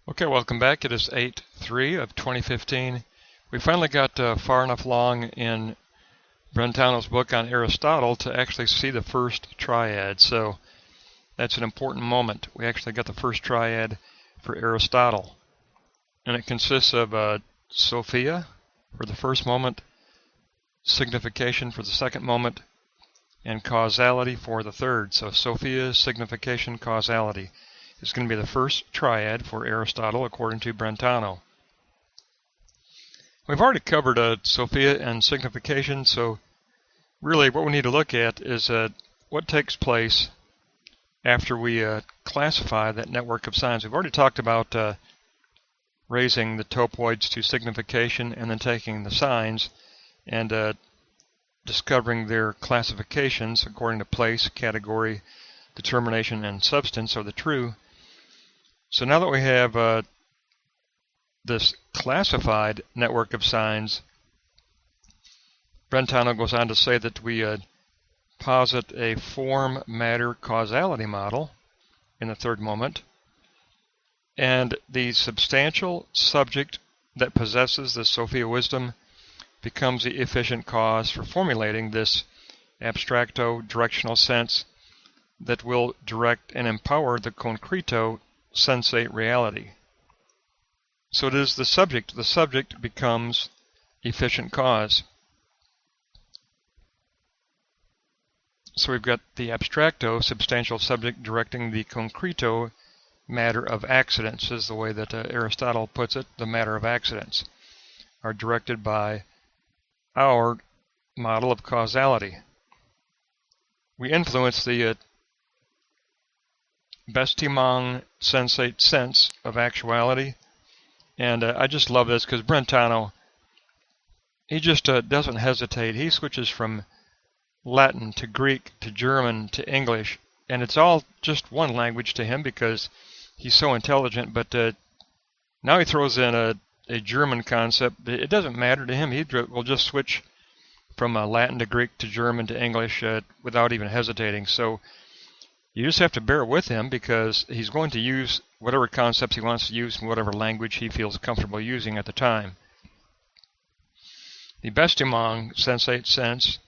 Okay, welcome back. It is 8/3 of 2015. We finally got far enough along in Brentano's book on Aristotle to actually see the first triad. So that's an important moment. We actually got the first triad for Aristotle. And it consists of Sophia for the first moment, signification for the second moment, and causality for the third. So Sophia-Signification-Causality is going to be the first triad for Aristotle according to Brentano. We've already covered Sophia and signification, so really what we need to look at is what takes place after we classify that network of signs. We've already talked about raising the topoids to signification and then taking the signs and discovering their classifications according to place, category, determination, and substance, or the true. So now that we have this classified network of signs, Brentano goes on to say that we posit a form-matter causality model in the third moment, and the substantial subject that possesses the Sophia wisdom becomes the efficient cause for formulating this abstracto directional sense that will direct and empower the concreto sensate reality. So it is the subject. The subject becomes efficient cause. So we've got the abstracto, substantial subject, directing the concreto, matter of accidents, is the way that Aristotle puts it. The matter of accidents are directed by our model of causality. We influence the bestimung sensate sense of actuality. And I just love this because Brentano, he just doesn't hesitate. He switches from Latin to Greek to German to English, and it's all just one language to him because he's so intelligent. But now he throws in a German concept. It doesn't matter to him. He will just switch from Latin to Greek to German to English without even hesitating. So you just have to bear with him because he's going to use whatever concepts he wants to use in whatever language he feels comfortable using at the time. The bestimung sensate sense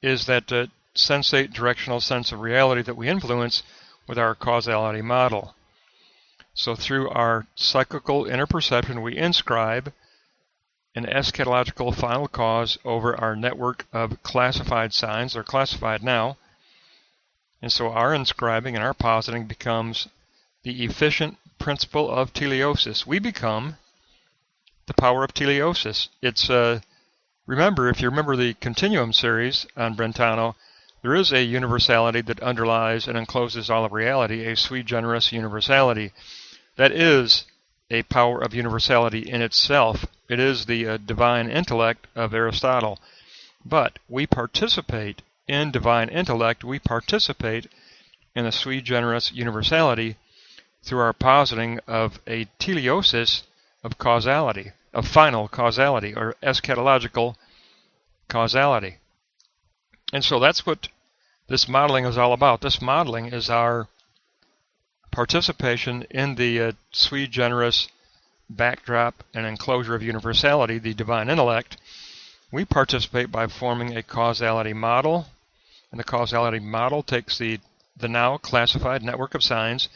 is that sensate directional sense of reality that we influence with our causality model. So through our cyclical inner perception, we inscribe an eschatological final cause over our network of classified signs. They're classified now. And so our inscribing and our positing becomes the efficient principle of teleosis. We become the power of teleosis. It's remember, if you remember the Continuum series on Brentano, there is a universality that underlies and encloses all of reality, a sui generis universality. That is a power of universality in itself. It is the divine intellect of Aristotle. But we participate in divine intellect. We participate in the sui generis universality through our positing of a teleosis of causality, of final causality, or eschatological causality. And so that's what this modeling is all about. This modeling is our participation in the sui generis backdrop and enclosure of universality, the divine intellect. We participate by forming a causality model, and the causality model takes the now classified network of signs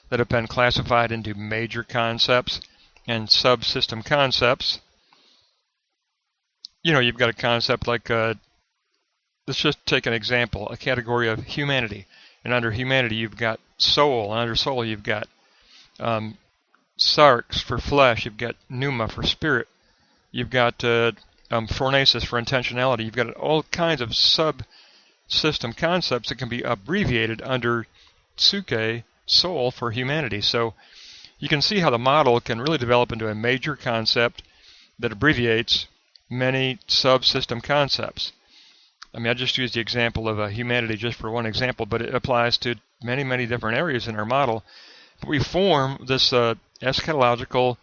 that have been classified into major concepts and subsystem concepts. You know, you've got a concept like, let's just take an example, a category of humanity. And under humanity, you've got soul, and under soul, you've got sarx for flesh, you've got pneuma for spirit, you've got phronesis for intentionality, you've got all kinds of subsystem concepts that can be abbreviated under psyche, soul, for humanity. So you can see how the model can really develop into a major concept that abbreviates many subsystem concepts. I mean, I just used the example of humanity just for one example, but it applies to many, many different areas in our model. But we form this eschatological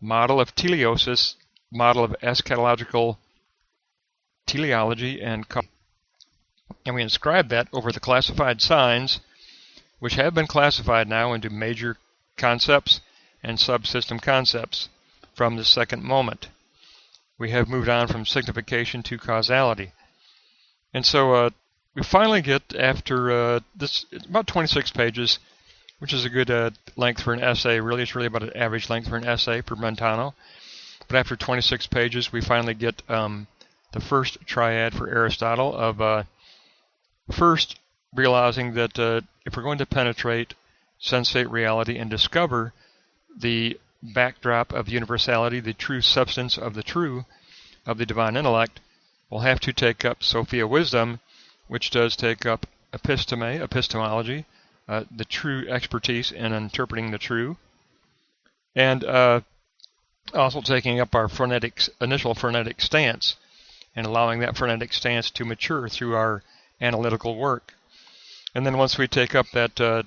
model of teleosis, model of eschatological teleology, and we inscribe that over the classified signs, which have been classified now into major concepts and subsystem concepts from the second moment. We have moved on from signification to causality. And so we finally get, after this, about 26 pages, which is a good length for an essay. Really, it's really about an average length for an essay per Brentano. But after 26 pages, we finally get the first triad for Aristotle of first realizing that if we're going to penetrate sensate reality and discover the backdrop of universality, the true substance of the true of the divine intellect, we'll have to take up Sophia wisdom, which does take up episteme, epistemology, the true expertise in interpreting the true, and also taking up our initial frenetic stance and allowing that frenetic stance to mature through our analytical work. And then once we take up that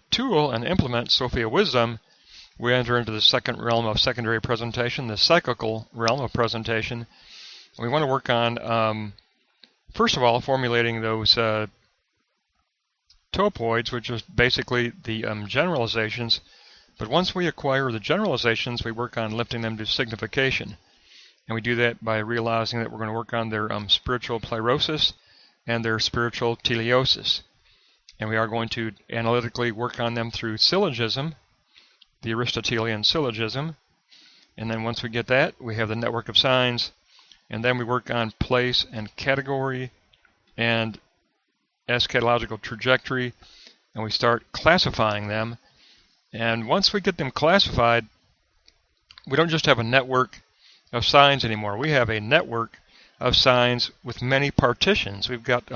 tool and implement Sophia wisdom, we enter into the second realm of secondary presentation, the cyclical realm of presentation. We want to work on, first of all, formulating those topoids, which is basically the generalizations. But once we acquire the generalizations, we work on lifting them to signification. And we do that by realizing that we're going to work on their spiritual pleirosis and their spiritual teleosis. And we are going to analytically work on them through syllogism, the Aristotelian syllogism. And then once we get that, we have the network of signs. And then we work on place and category and eschatological trajectory. And we start classifying them. And once we get them classified, we don't just have a network of signs anymore. We have a network of signs with many partitions. We've got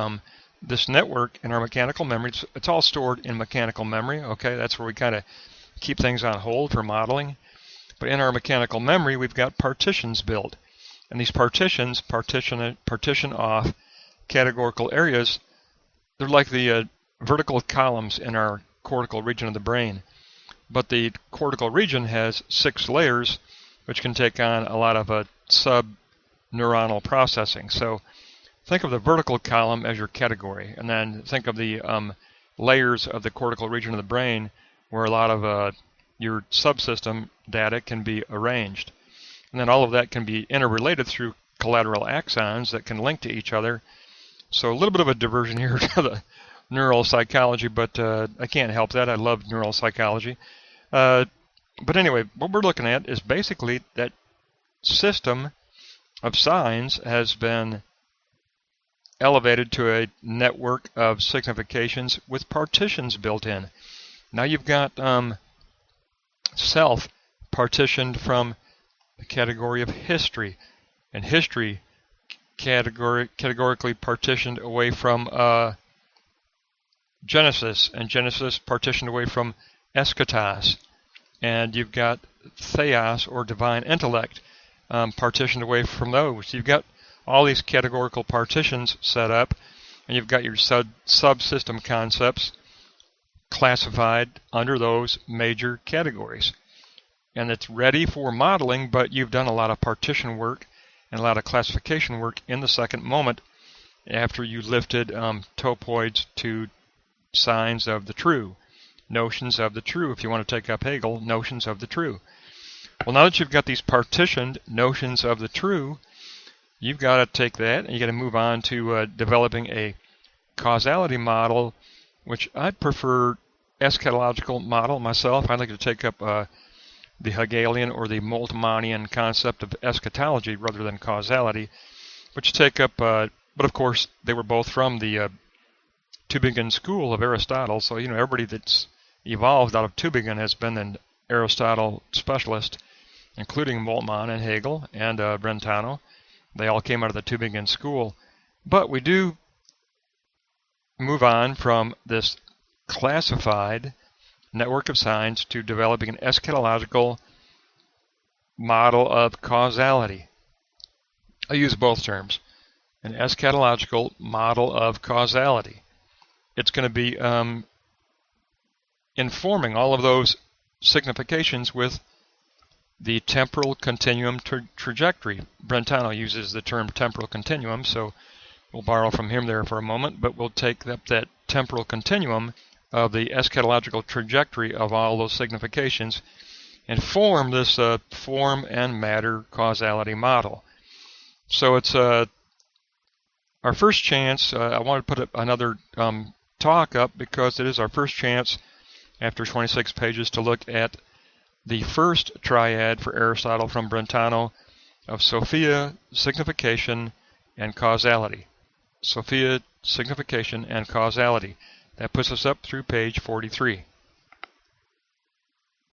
this network in our mechanical memory. It's all stored in mechanical memory. Okay, that's where we kind of keep things on hold for modeling. But in our mechanical memory, we've got partitions built. And these partitions partition off categorical areas. They're like the vertical columns in our cortical region of the brain. But the cortical region has 6 layers, which can take on a lot of sub-neuronal processing. So think of the vertical column as your category, and then think of the layers of the cortical region of the brain where a lot of your subsystem data can be arranged. And then all of that can be interrelated through collateral axons that can link to each other. So a little bit of a diversion here to the neural psychology, but I can't help that. I love neural psychology. But anyway, what we're looking at is basically that system of signs has been elevated to a network of significations with partitions built in. Now you've got self partitioned from the category of history, and history categorically partitioned away from Genesis, and Genesis partitioned away from eschatos. And you've got theos, or divine intellect, partitioned away from those. You've got all these categorical partitions set up, and you've got your subsystem concepts classified under those major categories. And it's ready for modeling, but you've done a lot of partition work and a lot of classification work in the second moment after you lifted topoids to signs of the true. Notions of the true, if you want to take up Hegel, notions of the true. Well, now that you've got these partitioned notions of the true, you've got to take that and you got to move on to developing a causality model, which I'd prefer eschatological model myself. I'd like to take up the Hegelian or the Moltmannian concept of eschatology rather than causality, which take up, but of course they were both from the Tübingen school of Aristotle, so everybody that's evolved out of Tübingen has been an Aristotle specialist, including Moltmann and Hegel and Brentano. They all came out of the Tübingen school. But we do move on from this classified network of signs to developing an eschatological model of causality. I use both terms. An eschatological model of causality. It's going to be informing all of those significations with the temporal continuum trajectory. Brentano uses the term temporal continuum, so we'll borrow from him there for a moment, but we'll take up that temporal continuum of the eschatological trajectory of all those significations and form this form and matter causality model. So it's our first chance. I want to put another talk up because it is our first chance after 26 pages to look at the first triad for Aristotle from Brentano of Sophia, signification, and causality. Sophia, signification, and causality. That puts us up through page 43.